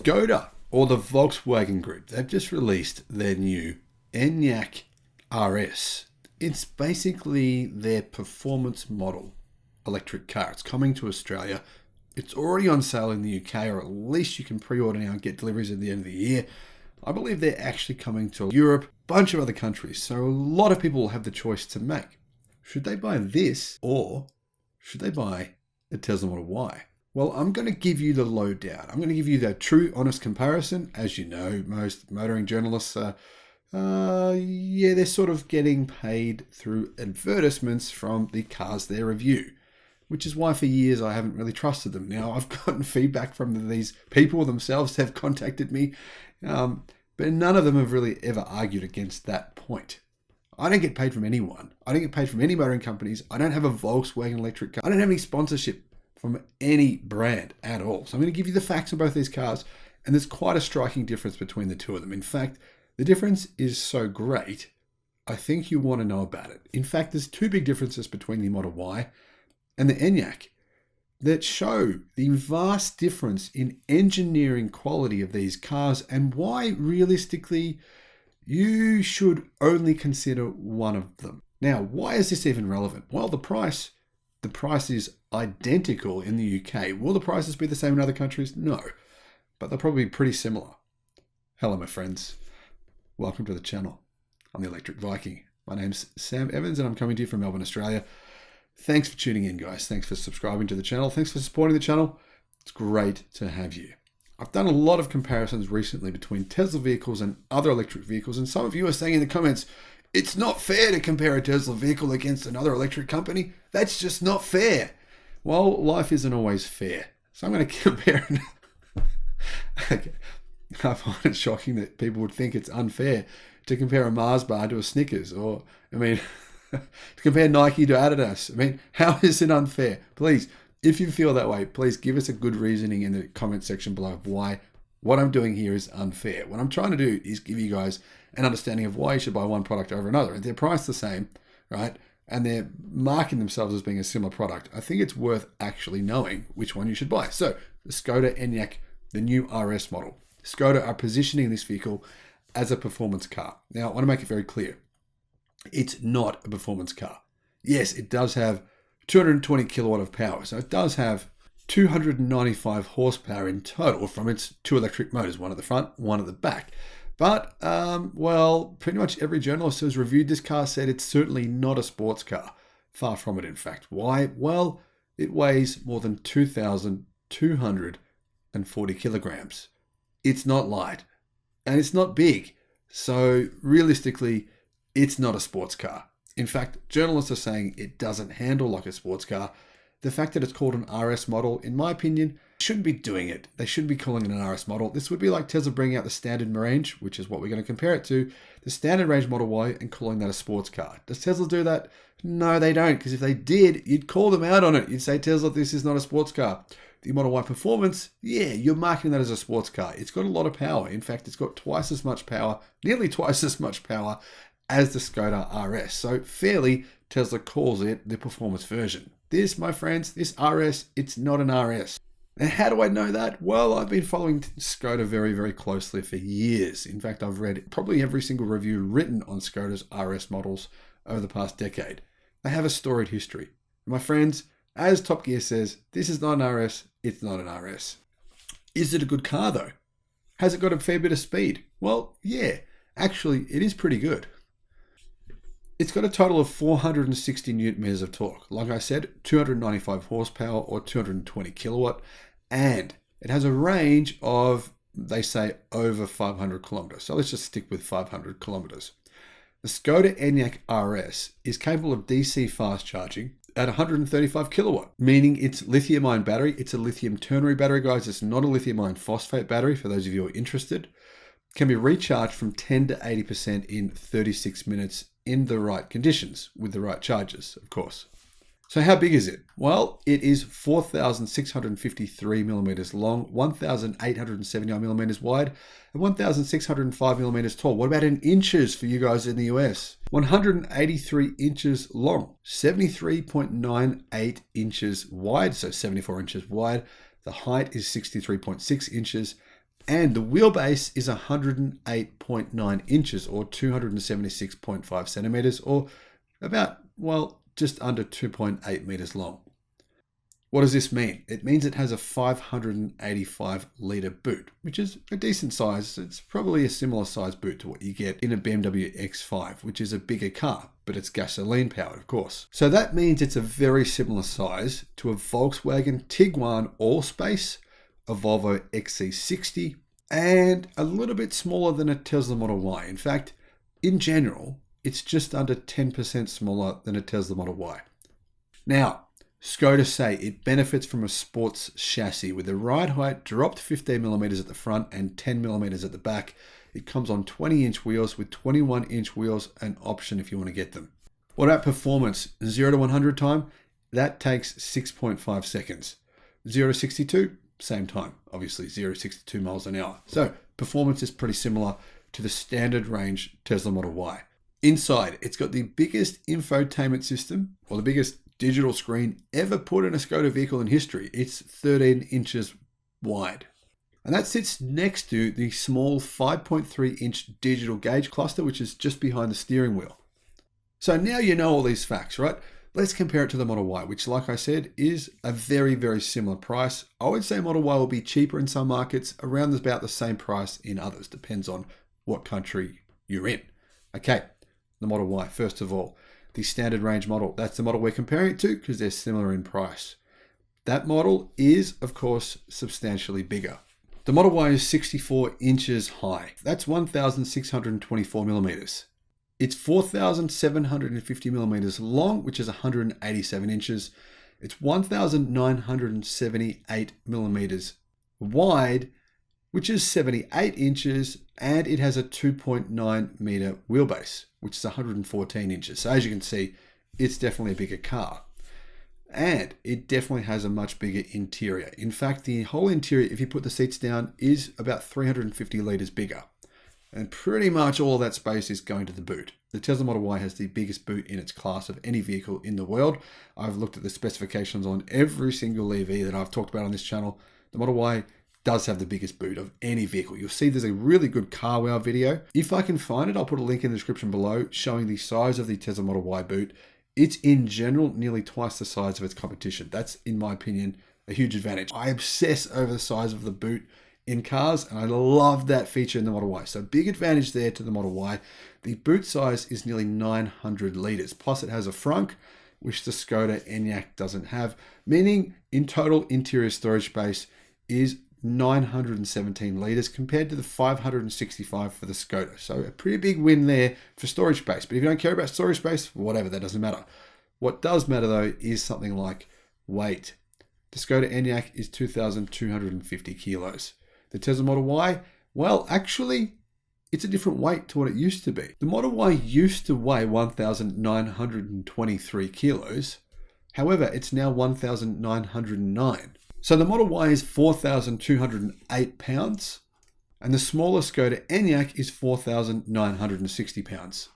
Skoda, or the Volkswagen Group, they've just released their new Enyaq RS. It's basically their performance model electric car. It's coming to Australia. It's already on sale in the UK, or at least you can pre-order now and get deliveries at the end of the year. I believe they're actually coming to Europe, a bunch of other countries. So a lot of people will have the choice to make. Should they buy this, or should they buy a Tesla Model Y? Well, I'm going to give you the lowdown. I'm going to give you the true, honest comparison. As you know, most motoring journalists they're sort of getting paid through advertisements from the cars they review, which is why for years I haven't really trusted them. Now, I've gotten feedback from these people themselves have contacted me, but none of them have really ever argued against that point. I don't get paid from anyone. I don't get paid from any motoring companies. I don't have a Volkswagen electric car. I don't have any sponsorship from any brand at all. So I'm going to give you the facts on both these cars, and there's quite a striking difference between the two of them. In fact, the difference is so great, I think you want to know about it. In fact, there's two big differences between the Model Y and the Enyaq that show the vast difference in engineering quality of these cars and why, realistically, you should only consider one of them. Now, why is this even relevant? Well, the price is identical in the UK. Will the prices be the same in other countries? No, but they'll probably be pretty similar. Hello, my friends. Welcome to the channel. I'm the Electric Viking. My name's Sam Evans and I'm coming to you from Melbourne, Australia. Thanks for tuning in, guys. Thanks for subscribing to the channel. Thanks for supporting the channel. It's great to have you. I've done a lot of comparisons recently between Tesla vehicles and other electric vehicles, and some of you are saying in the comments, it's not fair to compare a Tesla vehicle against another electric company. That's just not fair. Well, life isn't always fair. So I'm going to compare it. Okay. I find it shocking that people would think it's unfair to compare a Mars bar to a Snickers, or, to compare Nike to Adidas. How is it unfair? Please, if you feel that way, please give us a good reasoning in the comment section below of why what I'm doing here is unfair. What I'm trying to do is give you guys an understanding of why you should buy one product over another. If they're priced the same, right, and they're marking themselves as being a similar product, I think it's worth actually knowing which one you should buy. So, the Skoda Enyaq, the new RS model. Skoda are positioning this vehicle as a performance car. Now, I want to make it very clear. It's not a performance car. Yes, it does have 220 kilowatt of power. So it does have 295 horsepower in total from its two electric motors, one at the front, one at the back. But, pretty much every journalist who's reviewed this car said it's certainly not a sports car. Far from it, in fact. Why? Well, it weighs more than 2,240 kilograms. It's not light, and it's not big. So realistically, it's not a sports car. In fact, journalists are saying it doesn't handle like a sports car. The fact that it's called an RS model, in my opinion, shouldn't be doing it. They shouldn't be calling it an RS model. This would be like Tesla bringing out the standard range, which is what we're going to compare it to, the standard range Model Y, and calling that a sports car. Does Tesla do that? No, they don't, because if they did, you'd call them out on it. You'd say, Tesla, this is not a sports car. The Model Y Performance, yeah, you're marketing that as a sports car. It's got a lot of power. In fact, it's got twice as much power, nearly twice as much power as the Skoda RS. So fairly, Tesla calls it the performance version. This, my friends, this RS, it's not an RS. And how do I know that? Well, I've been following Skoda very, very closely for years. In fact, I've read probably every single review written on Skoda's RS models over the past decade. They have a storied history. My friends, as Top Gear says, this is not an RS, it's not an RS. Is it a good car though? Has it got a fair bit of speed? Well, yeah, actually it is pretty good. It's got a total of 460 newton meters of torque. Like I said, 295 horsepower or 220 kilowatt, and it has a range of, they say, over 500 kilometers. So let's just stick with 500 kilometers. The Skoda Enyaq RS is capable of DC fast charging at 135 kilowatt, meaning it's lithium-ion battery. It's a lithium ternary battery, guys. It's not a lithium-ion phosphate battery, for those of you who are interested. Can be recharged from 10 to 80% in 36 minutes in the right conditions, with the right charges, of course. So how big is it? Well, it is 4,653 millimeters long, 1,879 millimeters wide, and 1,605 millimeters tall. What about in inches for you guys in the US? 183 inches long, 73.98 inches wide, so 74 inches wide. The height is 63.6 inches, And the wheelbase is 108.9 inches or 276.5 centimeters or about, well, just under 2.8 meters long. What does this mean? It means it has a 585 litre boot, which is a decent size. It's probably a similar size boot to what you get in a BMW X5, which is a bigger car, but it's gasoline powered, of course. So that means it's a very similar size to a Volkswagen Tiguan Allspace, a Volvo XC60, and a little bit smaller than a Tesla Model Y. In fact, in general, it's just under 10% smaller than a Tesla Model Y. Now, Skoda say it benefits from a sports chassis with the ride height dropped 15mm at the front and 10mm at the back. It comes on 20-inch wheels with 21-inch wheels, an option if you want to get them. What about performance? 0 to 100 time? That takes 6.5 seconds. 0 to 62? Same time. Obviously 0 to 62 miles an hour. So performance is pretty similar to the standard range Tesla Model Y. Inside, it's got the biggest infotainment system, or the biggest digital screen ever put in a Skoda vehicle in history. It's 13 inches wide. And that sits next to the small 5.3-inch digital gauge cluster, which is just behind the steering wheel. So now you know all these facts, right? Let's compare it to the Model Y, which, like I said, is a very, very similar price. I would say Model Y will be cheaper in some markets, around about the same price in others. Depends on what country you're in. Okay, the Model Y, first of all. The standard range model, that's the model we're comparing it to because they're similar in price. That model is, of course, substantially bigger. The Model Y is 64 inches high. That's 1,624 millimeters. It's 4,750 millimeters long, which is 187 inches. It's 1,978 millimeters wide, which is 78 inches, and it has a 2.9 meter wheelbase, which is 114 inches. So as you can see, it's definitely a bigger car. And it definitely has a much bigger interior. In fact, the whole interior, if you put the seats down, is about 350 litres bigger. And pretty much all that space is going to the boot. The Tesla Model Y has the biggest boot in its class of any vehicle in the world. I've looked at the specifications on every single EV that I've talked about on this channel. The Model Y does have the biggest boot of any vehicle. You'll see there's a really good Car Wow video. If I can find it, I'll put a link in the description below showing the size of the Tesla Model Y boot. It's in general nearly twice the size of its competition. That's, in my opinion, a huge advantage. I obsess over the size of the boot in cars, and I love that feature in the Model Y. So big advantage there to the Model Y. The boot size is nearly 900 litres. Plus it has a frunk, which the Skoda Enyaq doesn't have, meaning in total interior storage space is 917 litres compared to the 565 for the Skoda. So a pretty big win there for storage space. But if you don't care about storage space, whatever, that doesn't matter. What does matter though is something like weight. The Skoda Enyaq is 2,250 kilos. The Tesla Model Y, well, actually, it's a different weight to what it used to be. The Model Y used to weigh 1,923 kilos. However, it's now 1,909. So the Model Y is 4,208 pounds, and the smaller Skoda Enyaq is 4,960 pounds.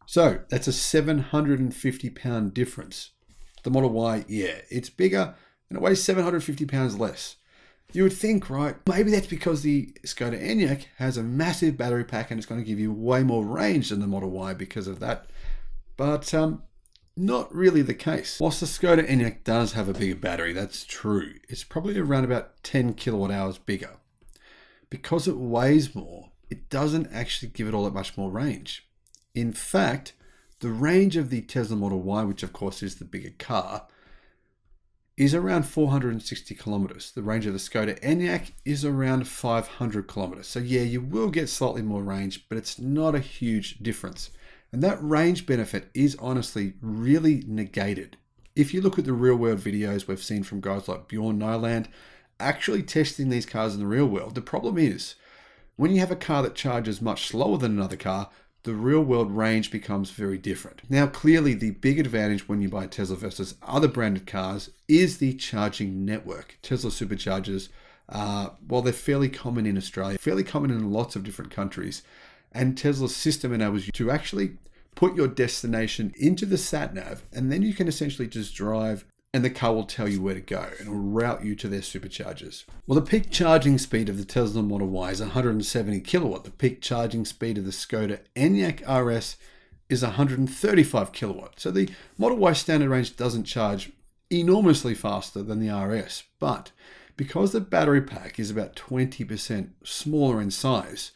So that's a 750 pound difference. The Model Y, yeah, it's bigger and it weighs 750 pounds less. You would think, right, maybe that's because the Skoda Enyaq has a massive battery pack and it's going to give you way more range than the Model Y because of that. But not really the case. Whilst the Skoda Enyaq does have a bigger battery, that's true. It's probably around about 10 kilowatt hours bigger. Because it weighs more, it doesn't actually give it all that much more range. In fact, the range of the Tesla Model Y, which of course is the bigger car, is around 460 kilometers. The range of the Skoda Enyaq is around 500 kilometers. So yeah, you will get slightly more range, but it's not a huge difference. And that range benefit is honestly really negated. If you look at the real world videos we've seen from guys like Bjorn Nyland, actually testing these cars in the real world, the problem is when you have a car that charges much slower than another car, the real world range becomes very different. Now, clearly the big advantage when you buy Tesla versus other branded cars is the charging network. Tesla superchargers, well, they're fairly common in Australia, fairly common in lots of different countries. And Tesla's system enables you to actually put your destination into the sat nav, and then you can essentially just drive and the car will tell you where to go and will route you to their superchargers. Well, the peak charging speed of the Tesla Model Y is 170 kilowatt. The peak charging speed of the Skoda Enyaq RS is 135 kilowatt. So the Model Y standard range doesn't charge enormously faster than the RS, but because the battery pack is about 20% smaller in size,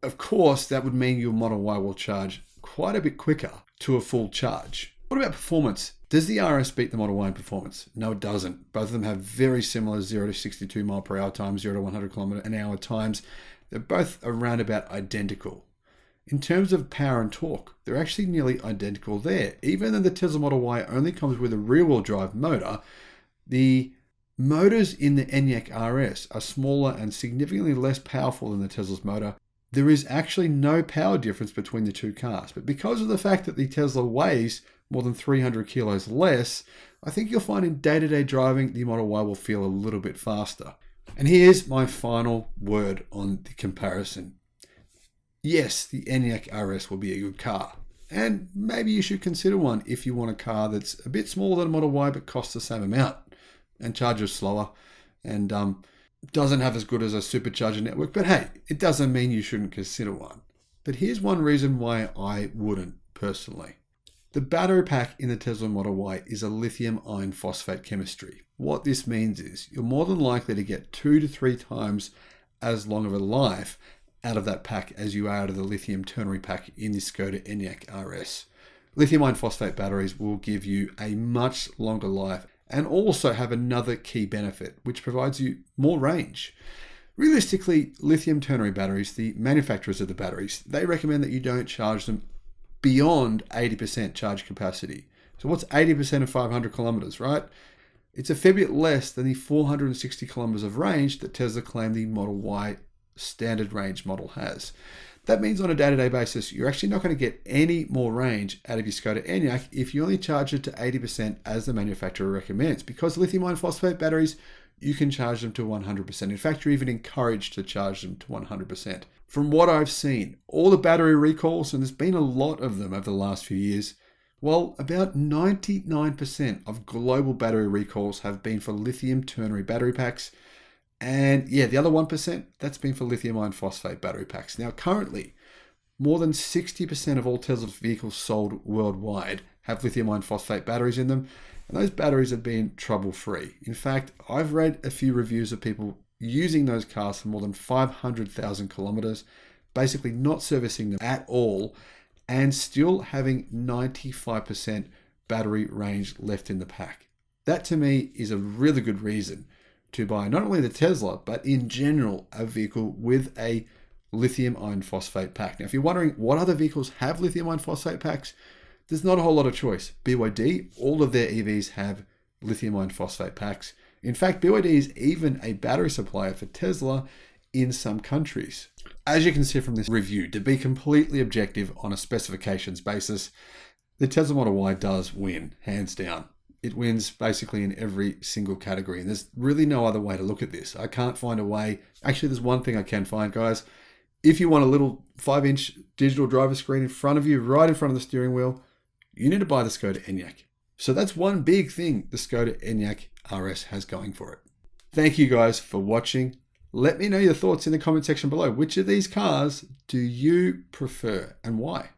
of course, that would mean your Model Y will charge quite a bit quicker to a full charge. What about performance? Does the RS beat the Model Y in performance? No, it doesn't. Both of them have very similar 0 to 62 mile per hour times, 0 to 100 kilometer an hour times. They're both around about identical. In terms of power and torque, they're actually nearly identical there. Even though the Tesla Model Y only comes with a rear-wheel drive motor, the motors in the Enyaq RS are smaller and significantly less powerful than the Tesla's motor. There is actually no power difference between the two cars, but because of the fact that the Tesla weighs more than 300 kilos less, I think you'll find in day-to-day driving, the Model Y will feel a little bit faster. And here's my final word on the comparison. Yes, the Enyaq RS will be a good car, and maybe you should consider one if you want a car that's a bit smaller than a Model Y but costs the same amount and charges slower and doesn't have as good as a supercharger network. But hey, it doesn't mean you shouldn't consider one. But here's one reason why I wouldn't personally. The battery pack in the Tesla Model Y is a lithium iron phosphate chemistry. What this means is you're more than likely to get 2 to 3 times as long of a life out of that pack as you are out of the lithium ternary pack in the Skoda Enyaq RS. Lithium iron phosphate batteries will give you a much longer life and also have another key benefit, which provides you more range. Realistically, lithium ternary batteries, the manufacturers of the batteries, they recommend that you don't charge them beyond 80% charge capacity. So what's 80% of 500 kilometers, right? It's a fair bit less than the 460 kilometers of range that Tesla claimed the Model Y standard range model has. That means on a day-to-day basis, you're actually not going to get any more range out of your Skoda Enyaq if you only charge it to 80% as the manufacturer recommends. Because lithium iron phosphate batteries, you can charge them to 100%. In fact, you're even encouraged to charge them to 100%. From what I've seen, all the battery recalls, and there's been a lot of them over the last few years, well, about 99% of global battery recalls have been for lithium ternary battery packs. And yeah, the other 1%, that's been for lithium iron phosphate battery packs. Now, currently, more than 60% of all Tesla vehicles sold worldwide have lithium iron phosphate batteries in them. And those batteries have been trouble-free. In fact, I've read a few reviews of people using those cars for more than 500,000 kilometers, basically not servicing them at all, and still having 95% battery range left in the pack. That to me is a really good reason to buy not only the Tesla, but in general, a vehicle with a lithium iron phosphate pack. Now, if you're wondering what other vehicles have lithium iron phosphate packs, there's not a whole lot of choice. BYD, all of their EVs have lithium iron phosphate packs. In fact, BYD is even a battery supplier for Tesla in some countries. As you can see from this review, to be completely objective on a specifications basis, the Tesla Model Y does win, hands down. It wins basically in every single category, and there's really no other way to look at this. I can't find a way. Actually, there's one thing I can find, guys. If you want a little 5-inch digital driver screen in front of you, right in front of the steering wheel, you need to buy the Skoda Enyaq. So that's one big thing the Skoda Enyaq RS has going for it. Thank you guys for watching. Let me know your thoughts in the comment section below. Which of these cars do you prefer and why?